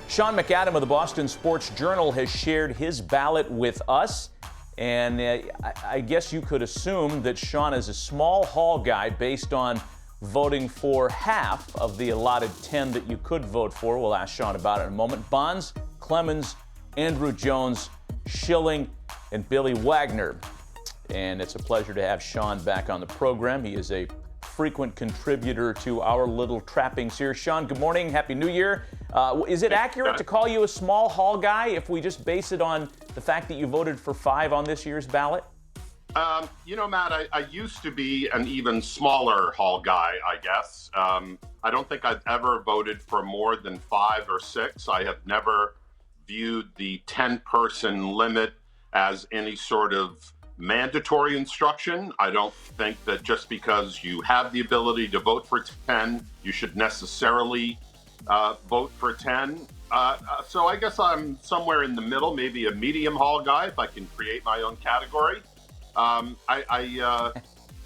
Sean McAdam of the Boston Sports Journal has shared his ballot with us. And I guess you could assume that Sean is a small hall guy based on voting for half of the allotted 10 that you could vote for. We'll ask Sean about it in a moment. Bonds, Clemens, Andrew Jones, Schilling, and Billy Wagner. And it's a pleasure to have Sean back on the program. He is a frequent contributor to our little trappings here. Sean, good morning. Happy New Year. Is it accurate to call you a small hall guy if we just base it on the fact that you voted for 5 on this year's ballot? Matt, I used to be an even smaller hall guy, I guess. I don't think I've ever voted for more than 5 or 6. I have never viewed the 10-person limit as any sort of mandatory instruction. I don't think that just because you have the ability to vote for 10, you should necessarily vote for 10. So I guess I'm somewhere in the middle, maybe a medium hall guy if I can create my own category. As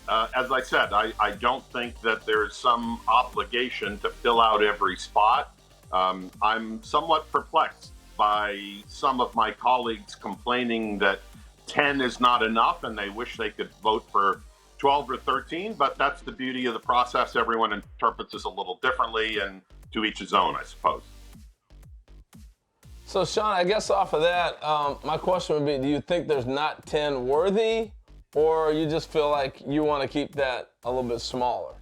I said, I don't think that there's some obligation to fill out every spot. I'm somewhat perplexed by some of my colleagues complaining that 10 is not enough and they wish they could vote for 12 or 13, but that's the beauty of the process. Everyone interprets this a little differently, and to each his own, I suppose. So, Sean, I guess off of that, my question would be, do you think there's not 10 worthy, or you just feel like you want to keep that a little bit smaller?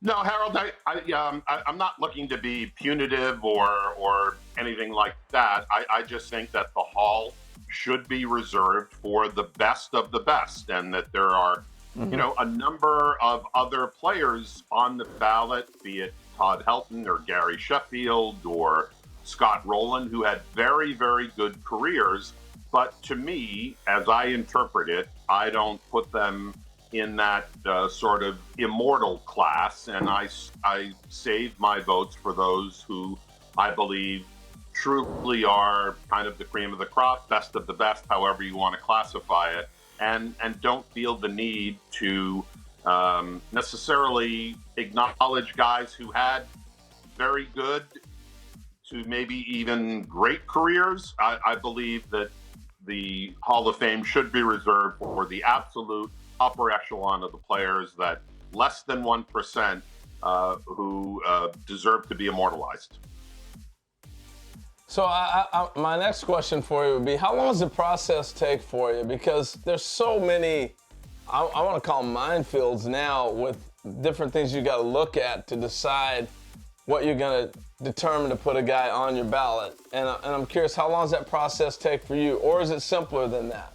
No, Harold, I'm not looking to be punitive or anything like that. I just think that the hall should be reserved for the best of the best, and that there are, a number of other players on the ballot, be it Todd Helton or Gary Sheffield or Scott Rowland, who had very, very good careers. But to me, as I interpret it, I don't put them in that sort of immortal class, and I save my votes for those who I believe truly are kind of the cream of the crop, best of the best, however you want to classify it, and don't feel the need to necessarily acknowledge guys who had very good to maybe even great careers. I believe that the Hall of Fame should be reserved for the absolute upper echelon of the players, that less than 1% who deserve to be immortalized. So my next question for you would be, how long does the process take for you? Because there's so many, I want to call them minefields now, with different things you got to look at to decide what you're going to determine to put a guy on your ballot. And I'm curious, how long does that process take for you? Or is it simpler than that?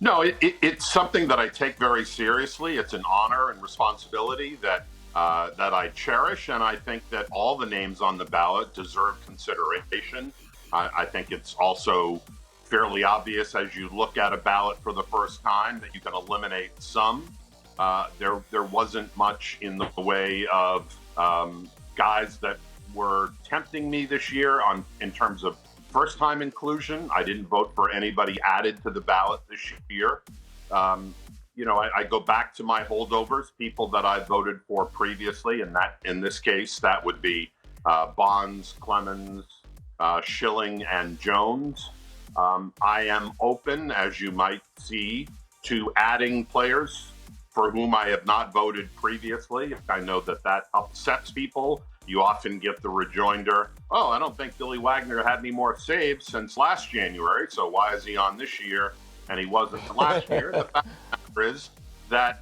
No, it's something that I take very seriously. It's an honor and responsibility that I cherish, and I think that all the names on the ballot deserve consideration. I think it's also fairly obvious as you look at a ballot for the first time that you can eliminate some. There wasn't much in the way of guys that were tempting me this year in terms of first-time inclusion. I didn't vote for anybody added to the ballot this year. I go back to my holdovers, people that I voted for previously, and that, in this case, that would be Bonds, Clemens, Schilling, and Jones. I am open, as you might see, to adding players for whom I have not voted previously. I know that upsets people. You often get the rejoinder, oh, I don't think Billy Wagner had any more saves since last January, so why is he on this year and he wasn't last year? The fact of the matter is that,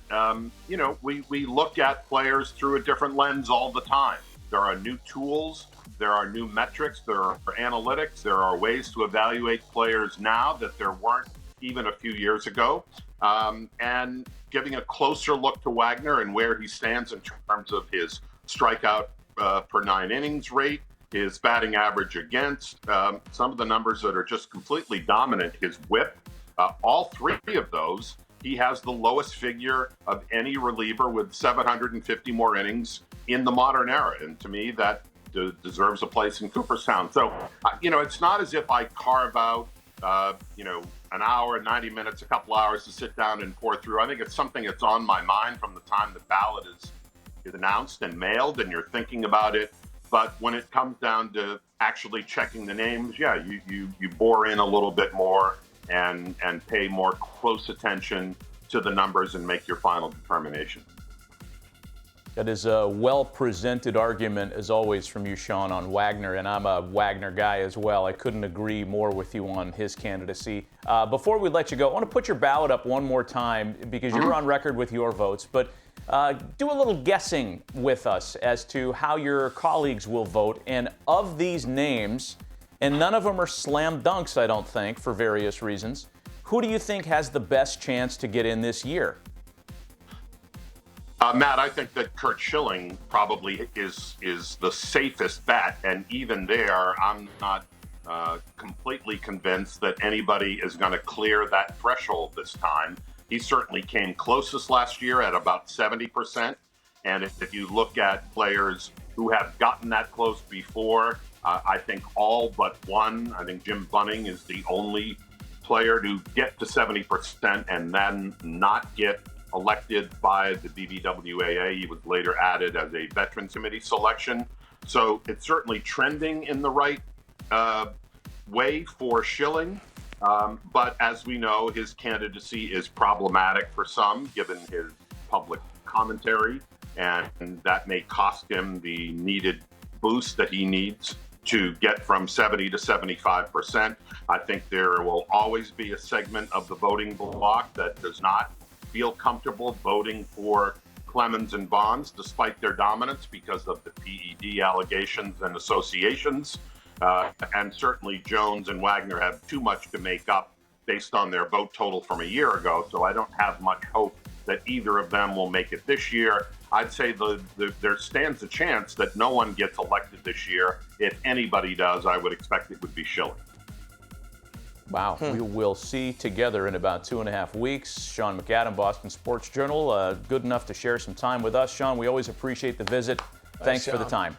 we look at players through a different lens all the time. There are new tools, there are new metrics, there are analytics, there are ways to evaluate players now that there weren't even a few years ago. And giving a closer look to Wagner and where he stands in terms of his strikeout per 9 innings rate, his batting average against, some of the numbers that are just completely dominant, his whip, all 3 of those, he has the lowest figure of any reliever with 750 more innings in the modern era. And to me, that deserves a place in Cooperstown. So, it's not as if I carve out, an hour, 90 minutes, a couple hours to sit down and pour through. I think it's something that's on my mind from the time the ballot is announced and mailed, and you're thinking about it But when it comes down to actually checking the names, yeah, you bore in a little bit more and pay more close attention to the numbers and make your final determination. That is a well-presented argument, as always, from you, Sean, on Wagner, and I'm a Wagner guy as well. I couldn't agree more with you on his candidacy. Before we let you go, I want to put your ballot up one more time because you're on record with your votes, but do a little guessing with us as to how your colleagues will vote. And of these names, and none of them are slam dunks, I don't think, for various reasons, who do you think has the best chance to get in this year? Matt, I think that Curt Schilling probably is the safest bet, and even there, I'm not completely convinced that anybody is going to clear that threshold this time. He certainly came closest last year at about 70%, and if you look at players who have gotten that close before, I think all but one. I think Jim Bunning is the only player to get to 70% and then not get elected by the BBWAA. He was later added as a Veterans Committee selection. So it's certainly trending in the right way for Schilling. But as we know, his candidacy is problematic for some, given his public commentary, and that may cost him the needed boost that he needs to get from 70 to 75%. I think there will always be a segment of the voting bloc that does not feel comfortable voting for Clemens and Bonds, despite their dominance because of the PED allegations and associations. And certainly Jones and Wagner have too much to make up based on their vote total from a year ago. So I don't have much hope that either of them will make it this year. I'd say there stands a chance that no one gets elected this year. If anybody does, I would expect it would be Schilling. Wow. We will see together in about 2.5 weeks. Sean McAdam, Boston Sports Journal, good enough to share some time with us. Sean, we always appreciate the visit. Thanks for the time.